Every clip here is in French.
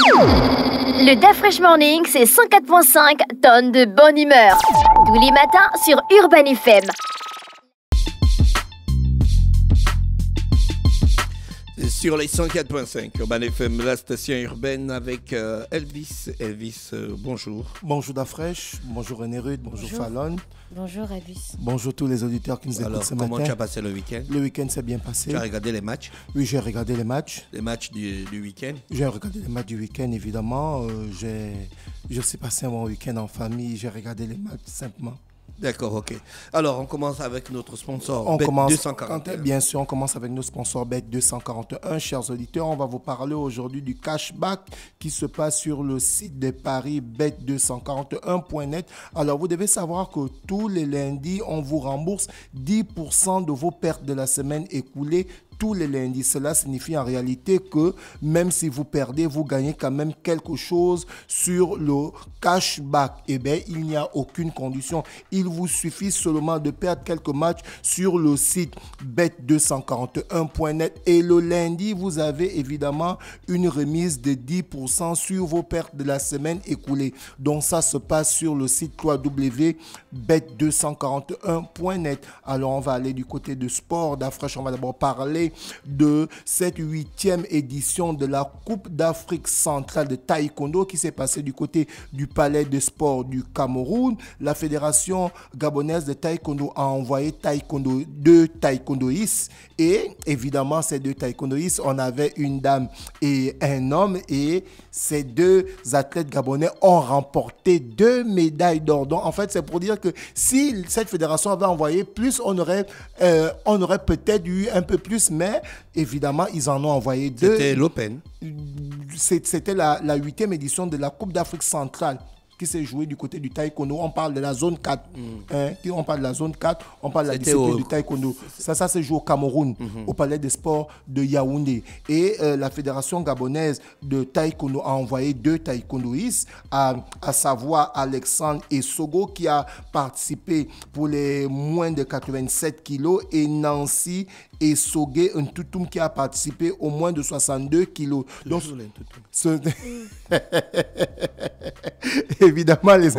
Le DAF Fresh Morning, c'est 104.5 tonnes de bonne humeur. Tous les matins sur Urban FM. Sur les 104.5 Urban FM, la station urbaine avec Elvis. Elvis, bonjour. Bonjour Dafresh, bonjour René Rude, bonjour Fallon. Bonjour Elvis. Bonjour tous les auditeurs qui nous écoutent ce matin. Comment tu as passé le week-end? Le week-end s'est bien passé. Tu as regardé les matchs? Oui, j'ai regardé les matchs. Les matchs du week-end? J'ai regardé les matchs du week-end, évidemment. Je suis passé mon week-end en famille, j'ai regardé les matchs simplement. D'accord, ok. Alors, on commence avec notre sponsor, on commence, Bet241. Bien sûr, on commence avec nos sponsors Bet241. Chers auditeurs, on va vous parler aujourd'hui du cashback qui se passe sur le site de Paris, bet241.net. Alors, vous devez savoir que tous les lundis, on vous rembourse 10% de vos pertes de la semaine écoulée tous les lundis. Cela signifie en réalité que même si vous perdez, vous gagnez quand même quelque chose sur le cashback. Eh bien, il n'y a aucune condition. Il vous suffit seulement de perdre quelques matchs sur le site bet241.net et le lundi, vous avez évidemment une remise de 10% sur vos pertes de la semaine écoulée. Donc, ça se passe sur le site www.bet241.net. Alors, on va aller du côté de sport d'Afresh. On va d'abord parler de cette 8e édition de la Coupe d'Afrique centrale de taekwondo qui s'est passée du côté du Palais des Sports du Cameroun. La Fédération gabonaise de taekwondo a envoyé deux taekwondoïstes et évidemment ces deux taekwondoïstes, on avait une dame et un homme et ces deux athlètes gabonais ont remporté 2 médailles d'or. Donc en fait c'est pour dire que si cette fédération avait envoyé plus, on aurait peut-être eu un peu plus, mais évidemment, ils en ont envoyé 2. C'était l'Open. C'était la 8e édition de la Coupe d'Afrique centrale qui s'est jouée du côté du taekwondo. On parle de la zone 4. On parle de la zone 4, on parle de la discipline du taekwondo. Ça s'est joué au Cameroun, au Palais des Sports de Yaoundé. Et la Fédération gabonaise de taekwondo a envoyé 2 taekwondoïstes, à savoir Alexandre Essogo qui a participé pour les moins de 87 kilos et Nancy Essogué Ntoutoum qui a participé au moins de 62 kilos. Donc, évidemment, les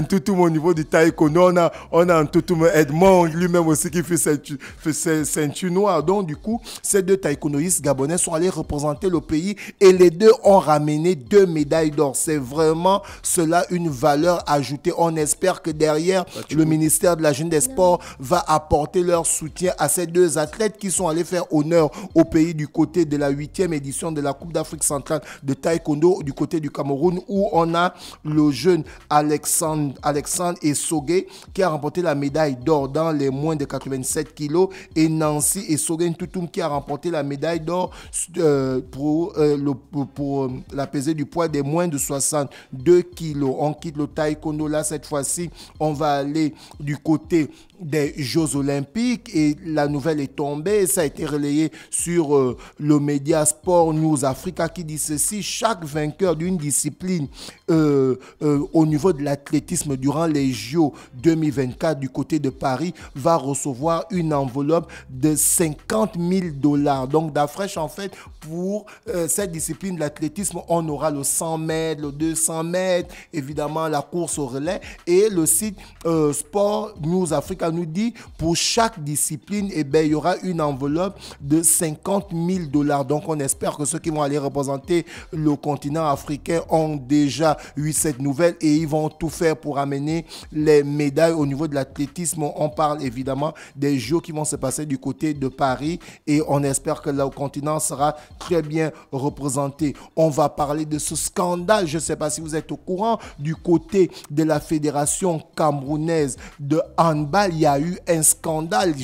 Ntoutoum au niveau du taekwondo, on a Ntoutoum Edmond lui-même aussi qui fait ceinture noire. Donc, du coup, ces 2 taekwondoïstes gabonais sont allés représenter le pays et les 2 ont ramené 2 médailles d'or. C'est vraiment cela une valeur ajoutée. On espère que derrière, le ministère de la Jeunesse des Sports va apporter leur soutien à ces 2 athlètes qui sont allés faire honneur au pays du côté de la 8e édition de la Coupe d'Afrique centrale de taekwondo du côté du Cameroun où on a le jeune Alexandre Essogué qui a remporté la médaille d'or dans les moins de 87 kilos et Nancy Essogué Ntoutoum qui a remporté la médaille d'or pour la pesée du poids des moins de 62 kilos. On quitte le taekwondo là cette fois-ci, on va aller du côté des Jeux Olympiques et la nouvelle est tombée. Ça a été relayé sur le média Sport News Africa qui dit ceci: chaque vainqueur d'une discipline au niveau de l'athlétisme durant les JO 2024 du côté de Paris va recevoir une enveloppe de 50 000 $. Donc d'Afresh en fait pour cette discipline de l'athlétisme on aura le 100 mètres, le 200 mètres, évidemment la course au relais et le site Sport News Africa nous dit pour chaque discipline il y aura une enveloppe de 50 000 $. Donc on espère que ceux qui vont aller représenter le continent africain ont déjà eu cette nouvelle et ils vont tout faire pour amener les médailles au niveau de l'athlétisme. On parle évidemment des Jeux qui vont se passer du côté de Paris et on espère que le continent sera très bien représenté. On va parler de ce scandale, je ne sais pas si vous êtes au courant, du côté de la Fédération camerounaise de handball. Il y a eu un scandale.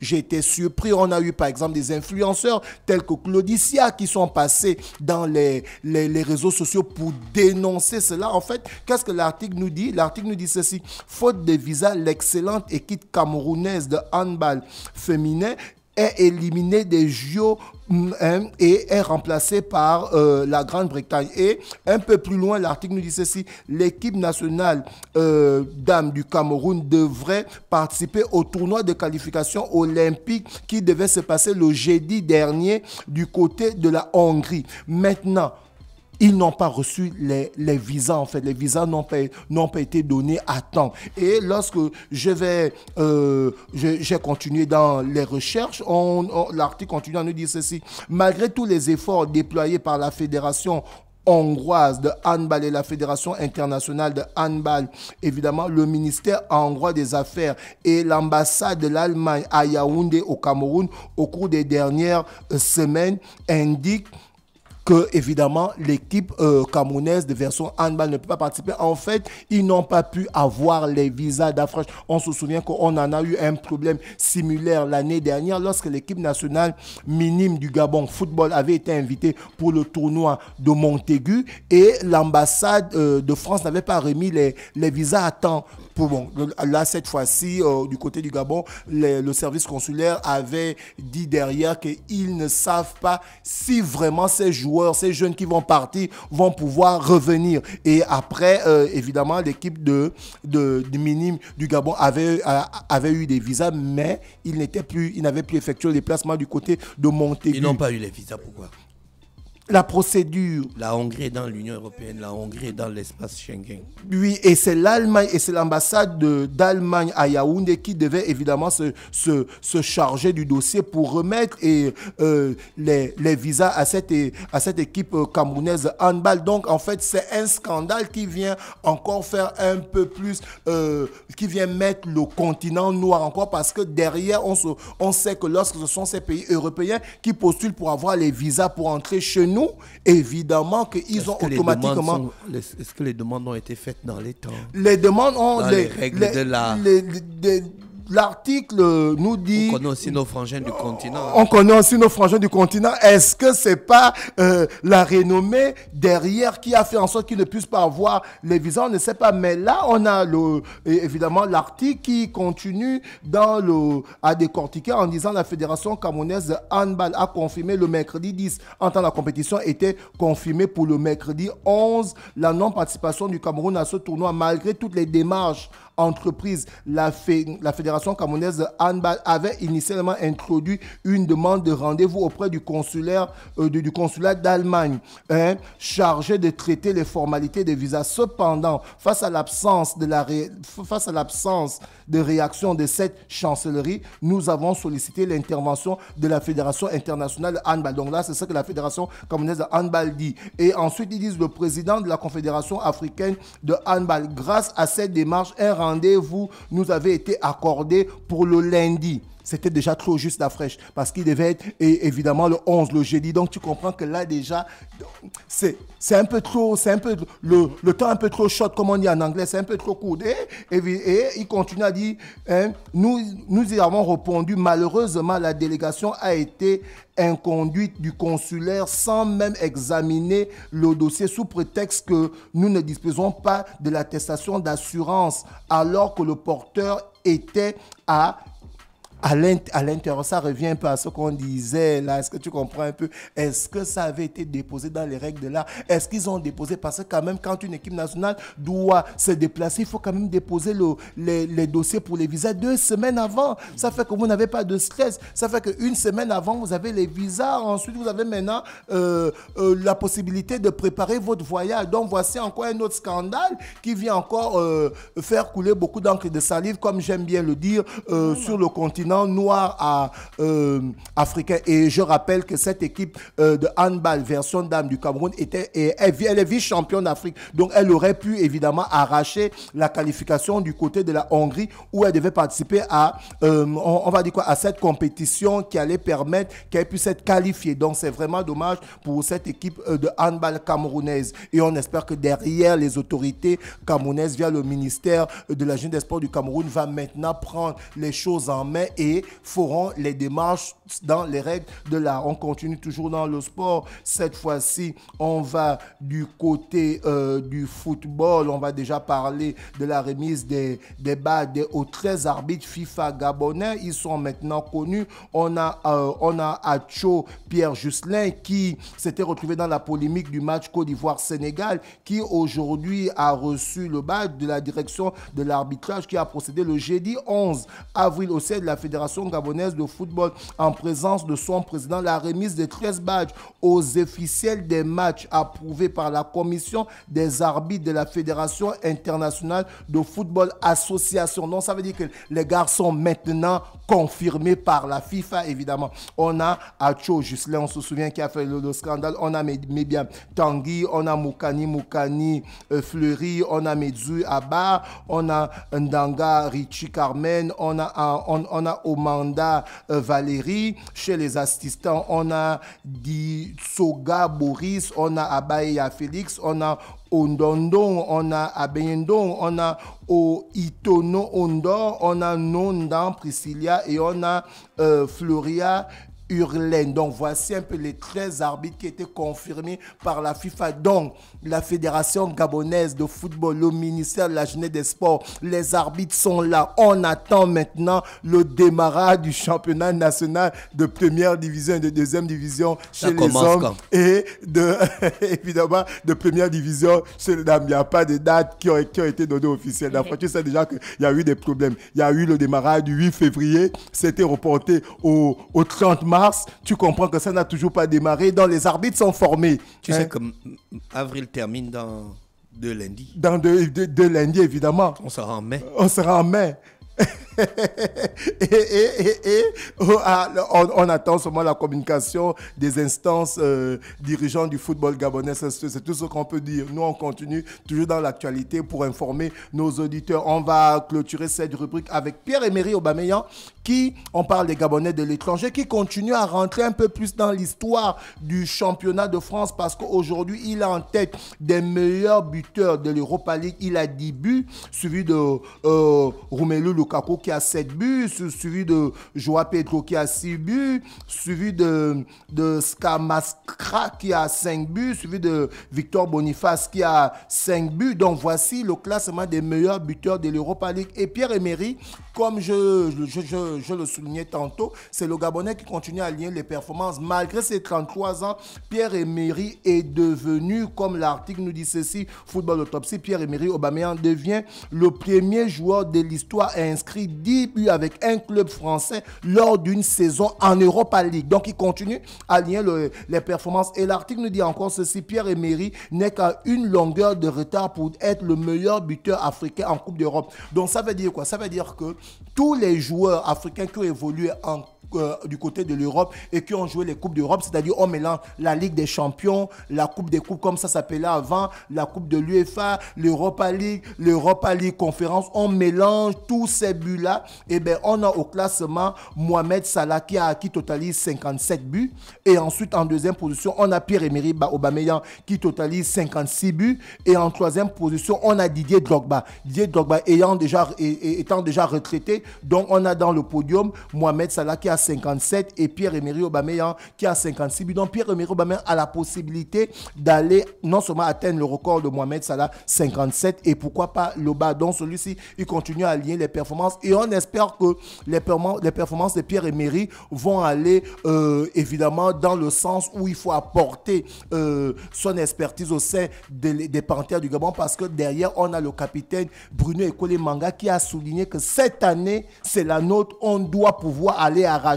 J'ai été surpris. On a eu par exemple des influenceurs tels que Claudicia qui sont passés dans les réseaux sociaux pour dénoncer cela. En fait, qu'est-ce que l'article nous dit? L'article nous dit ceci: faute de visa, l'excellente équipe camerounaise de handball féminin est éliminée des JO et est remplacée par la Grande-Bretagne. Et un peu plus loin, l'article nous dit ceci: l'équipe nationale dames du Cameroun devrait participer au tournoi de qualification olympique qui devait se passer le jeudi dernier du côté de la Hongrie. Maintenant, ils n'ont pas reçu les visas, en fait. Les visas n'ont pas été donnés à temps. Et lorsque j'ai continué dans les recherches, l'article continue à nous dire ceci. Malgré tous les efforts déployés par la Fédération hongroise de handball et la Fédération internationale de handball, évidemment, le ministère hongrois des Affaires et l'ambassade de l'Allemagne à Yaoundé au Cameroun, au cours des dernières semaines, indiquent que, évidemment, l'équipe camerounaise de version handball ne peut pas participer. En fait, ils n'ont pas pu avoir les visas d'Afrique. On se souvient qu'on en a eu un problème similaire l'année dernière lorsque l'équipe nationale minime du Gabon football avait été invitée pour le tournoi de Montaigu et l'ambassade de France n'avait pas remis les visas à temps. Bon, là, cette fois-ci, du côté du Gabon, le service consulaire avait dit derrière qu'ils ne savent pas si vraiment ces joueurs, ces jeunes qui vont partir, vont pouvoir revenir. Et après, évidemment, l'équipe de minime du Gabon avait eu des visas, mais ils n'avaient plus effectué le déplacement du côté de Montaigu. Ils n'ont pas eu les visas, pourquoi? La procédure. La Hongrie est dans l'Union européenne, la Hongrie est dans l'espace Schengen. Oui, et c'est l'Allemagne et c'est l'ambassade d'Allemagne à Yaoundé qui devait évidemment se charger du dossier pour remettre les visas à cette équipe camerounaise de handball. Donc, en fait, c'est un scandale qui vient encore faire un peu plus, qui vient mettre le continent noir encore parce que derrière, on sait que lorsque ce sont ces pays européens qui postulent pour avoir les visas pour entrer chez nous, évidemment qu'ils ont automatiquement... Est-ce que les demandes ont été faites dans les temps? Les demandes ont... Dans les règles de l'art. L'article nous dit... On connaît aussi nos frangins du continent. On connaît aussi nos frangins du continent. Est-ce que c'est pas la renommée derrière qui a fait en sorte qu'ils ne puissent pas avoir les visas? On ne sait pas. Mais là, on a évidemment l'article qui continue à décortiquer en disant la Fédération camerounaise de handball a confirmé le mercredi 10. En temps, la compétition était confirmée pour le mercredi 11. La non-participation du Cameroun à ce tournoi, malgré toutes les démarches entreprises, la Fédération camerounaise de handball avait initialement introduit une demande de rendez-vous auprès du consulat d'Allemagne, chargé de traiter les formalités des visas. Cependant, face à l'absence de réaction de cette chancellerie, nous avons sollicité l'intervention de la Fédération internationale de handball. Donc là, c'est ce que la Fédération camerounaise de handball dit. Et ensuite, ils disent le président de la Confédération africaine de handball, grâce à cette démarche, un rendez-vous nous avait été accordé pour le lundi. C'était déjà trop juste la fraîche parce qu'il devait être évidemment le 11, le jeudi. Donc tu comprends que là déjà, c'est un peu trop, le temps un peu trop short comme on dit en anglais, c'est un peu trop court. Et il continue à dire, nous y avons répondu, malheureusement la délégation a été inconduite du consulaire sans même examiner le dossier sous prétexte que nous ne disposons pas de l'attestation d'assurance alors que le porteur était à l'intérieur. Ça revient un peu à ce qu'on disait là. Est-ce que tu comprends un peu? Est-ce que ça avait été déposé dans les règles de l'art? Est-ce qu'ils ont déposé? Parce que quand même, quand une équipe nationale doit se déplacer, il faut quand même déposer les dossiers pour les visas 2 semaines avant. Ça fait que vous n'avez pas de stress. Ça fait qu'une semaine avant, vous avez les visas. Ensuite, vous avez maintenant la possibilité de préparer votre voyage. Donc, voici encore un autre scandale qui vient encore faire couler beaucoup d'encre de salive, comme j'aime bien le dire, sur le continent noir africain. Et je rappelle que cette équipe de handball version dame du Cameroun elle est vice-championne d'Afrique. Donc elle aurait pu évidemment arracher la qualification du côté de la Hongrie où elle devait participer à cette compétition qui allait permettre qu'elle puisse être qualifiée. Donc c'est vraiment dommage pour cette équipe de handball camerounaise. Et on espère que derrière les autorités camerounaises via le ministère de la Jeunesse et des Sports du Cameroun va maintenant prendre les choses en main et feront les démarches dans les règles de l'art. On continue toujours dans le sport. Cette fois-ci, on va du côté du football. On va déjà parler de la remise des badges aux 13 arbitres FIFA gabonais. Ils sont maintenant connus. On a Acho Pierre Jusselin qui s'était retrouvé dans la polémique du match Côte d'Ivoire-Sénégal, qui aujourd'hui a reçu le badge de la direction de l'arbitrage qui a procédé le jeudi 11 avril au sein de la Fédération Fédération gabonaise de football, en présence de son président, la remise de 13 badges aux officiels des matchs approuvés par la commission des arbitres de la Fédération internationale de football association. Donc ça veut dire que les gars sont maintenant confirmés par la FIFA, évidemment. On a Acho Gislain, on se souvient, qui a fait le scandale. On a Mébian Tanguy, on a Moukani Fleury, on a Medzu Abba, on a Ndanga Richie Carmen, on a Omanda Valérie. Chez les assistants, on a Soga Boris, on a Abaya Félix, on a Ondondon, on a Abeyendon, on a Itono Ondor, on a Nondan Priscilla et on a Floria Hurlaine. Donc voici un peu les 13 arbitres qui étaient confirmés par la FIFA. Donc la Fédération gabonaise de football, le ministère de la Jeunesse des Sports, les arbitres sont là. On attend maintenant le démarrage du championnat national de première division et de deuxième division chez les hommes et évidemment de première division chez les dames. Il n'y a pas de dates qui ont été données officielles. D'après, tu sais déjà qu'il y a eu des problèmes. Il y a eu le démarrage du 8 février, c'était reporté au 30 mars. Tu comprends que ça n'a toujours pas démarré. Donc les arbitres sont formés. Tu sais que avril termine dans 2 lundis. Dans deux lundis, évidemment. On sera en mai. On sera en mai. On attend seulement la communication des instances dirigeantes du football gabonais. C'est tout ce qu'on peut dire. Nous, on continue toujours dans l'actualité pour informer nos auditeurs. On va clôturer cette rubrique avec Pierre-Emery Aubameyang, qui, on parle des Gabonais de l'étranger, qui continue à rentrer un peu plus dans l'histoire du championnat de France parce qu'aujourd'hui, il est en tête des meilleurs buteurs de l'Europa League. Il a 10 buts, suivi de Romelu Lukaku qui a 7 buts, suivi de Joao Pedro qui a 6 buts, suivi de Skamaskra qui a 5 buts, suivi de Victor Boniface qui a 5 buts. Donc voici le classement des meilleurs buteurs de l'Europa League. Et Pierre-Emery, comme je le soulignais tantôt, c'est le Gabonais qui continue à aligner les performances. Malgré ses 33 ans, Pierre-Emery est devenu, comme l'article nous dit ceci, Football Autopsie, Pierre-Emery Aubameyang devient le premier joueur de l'histoire à inscrire 10 buts avec un club français lors d'une saison en Europa League. Donc il continue à aligner les performances. Et l'article nous dit encore ceci, Pierre-Emery n'est qu'à une longueur de retard pour être le meilleur buteur africain en Coupe d'Europe. Donc ça veut dire quoi? Ça veut dire que tous les joueurs africains qui ont évolué du côté de l'Europe et qui ont joué les Coupes d'Europe, c'est-à-dire on mélange la Ligue des Champions, la Coupe des Coupes comme ça s'appelait avant, la Coupe de l'UEFA, l'Europa League Conférence, on mélange tous ces buts-là, et bien on a au classement Mohamed Salah qui totalise 57 buts, et ensuite en deuxième position on a Pierre-Emery Aubameyang qui totalise 56 buts, et en troisième position on a Didier Drogba étant déjà retraité, donc on a dans le podium Mohamed Salah qui a 57 et Pierre-Emery Aubameyang qui a 56 buts. Donc Pierre-Emery Aubameyang a la possibilité d'aller non seulement atteindre le record de Mohamed Salah 57 et pourquoi pas le bas. Donc celui-ci, il continue à aligner les performances et on espère que les performances de Pierre-Emery vont aller évidemment dans le sens où il faut apporter son expertise au sein des Panthères du Gabon, parce que derrière on a le capitaine Bruno Ekole Manga qui a souligné que cette année c'est la nôtre, on doit pouvoir aller arracher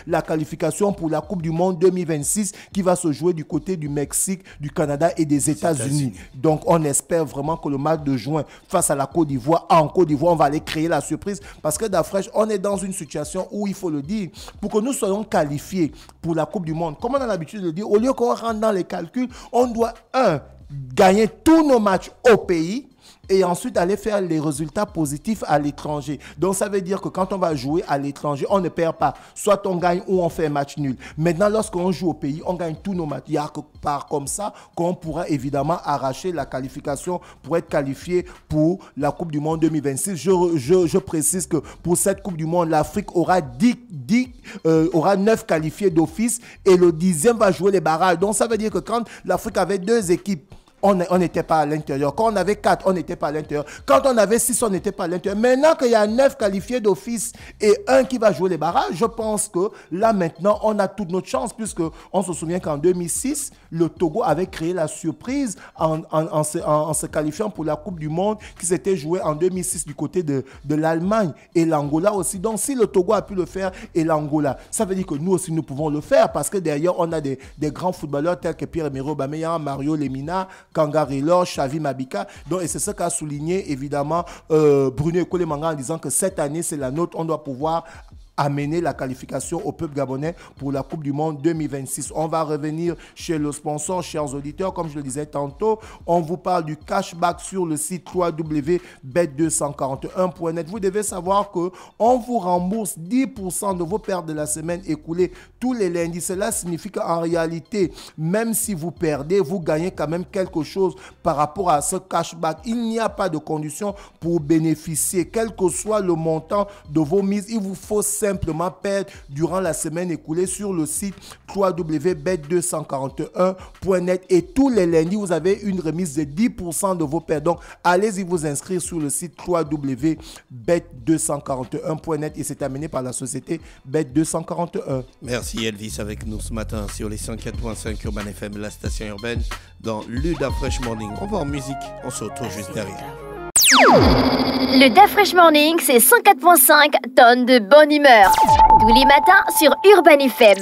la qualification pour la Coupe du Monde 2026 qui va se jouer du côté du Mexique, du Canada et des États-Unis. Donc on espère vraiment que le match de juin face à la Côte d'Ivoire, on va aller créer la surprise, parce que d'Afrique, on est dans une situation où il faut le dire, pour que nous soyons qualifiés pour la Coupe du Monde, comme on a l'habitude de le dire, au lieu qu'on rentre dans les calculs, on doit gagner tous nos matchs au pays et ensuite aller faire les résultats positifs à l'étranger. Donc ça veut dire que quand on va jouer à l'étranger, on ne perd pas. Soit on gagne ou on fait un match nul. Maintenant, lorsqu'on joue au pays, on gagne tous nos matchs. Il y a que par comme ça qu'on pourra évidemment arracher la qualification pour être qualifié pour la Coupe du Monde 2026. Je précise que pour cette Coupe du Monde, l'Afrique aura 9 qualifiés d'office et le 10e va jouer les barrages. Donc ça veut dire que quand l'Afrique avait 2 équipes on n'était pas à l'intérieur. Quand on avait 4, on n'était pas à l'intérieur. Quand on avait 6, on n'était pas à l'intérieur. Maintenant qu'il y a 9 qualifiés d'office et un qui va jouer les barrages, je pense que là, maintenant, on a toute notre chance, puisque on se souvient qu'en 2006, le Togo avait créé la surprise en se qualifiant pour la Coupe du Monde qui s'était jouée en 2006 du côté de l'Allemagne et l'Angola aussi. Donc, si le Togo a pu le faire et l'Angola, ça veut dire que nous aussi, nous pouvons le faire, parce que derrière, on a des grands footballeurs tels que Pierre-Emerick Aubameyang, Mario Lemina, Kangaré-Lor, Xavi Mabika. Donc, et c'est ce qu'a souligné évidemment Bruno Ekolemanga en disant que cette année, c'est la nôtre. On doit pouvoir amener la qualification au peuple gabonais pour la Coupe du Monde 2026. On va revenir chez le sponsor, chers auditeurs. Comme je le disais tantôt, on vous parle du cashback sur le site www.bet241.net. Vous devez savoir qu'on vous rembourse 10% de vos pertes de la semaine écoulée tous les lundis. Cela signifie qu'en réalité, même si vous perdez, vous gagnez quand même quelque chose par rapport à ce cashback. Il n'y a pas de condition pour bénéficier. Quel que soit le montant de vos mises, il vous faut simplement perdre durant la semaine écoulée sur le site www.bet241.net, et tous les lundis, vous avez une remise de 10% de vos pertes. Donc, allez-y vous inscrire sur le site www.bet241.net et c'est amené par la société Bet241. Merci Elvis avec nous ce matin sur les 104.5 Urban FM, la station urbaine, dans l'Uda Fresh Morning. On va en musique, on se retrouve juste derrière. Le Da Fresh Morning, c'est 104.5 tonnes de bonne humeur. Tous les matins sur Urban FM.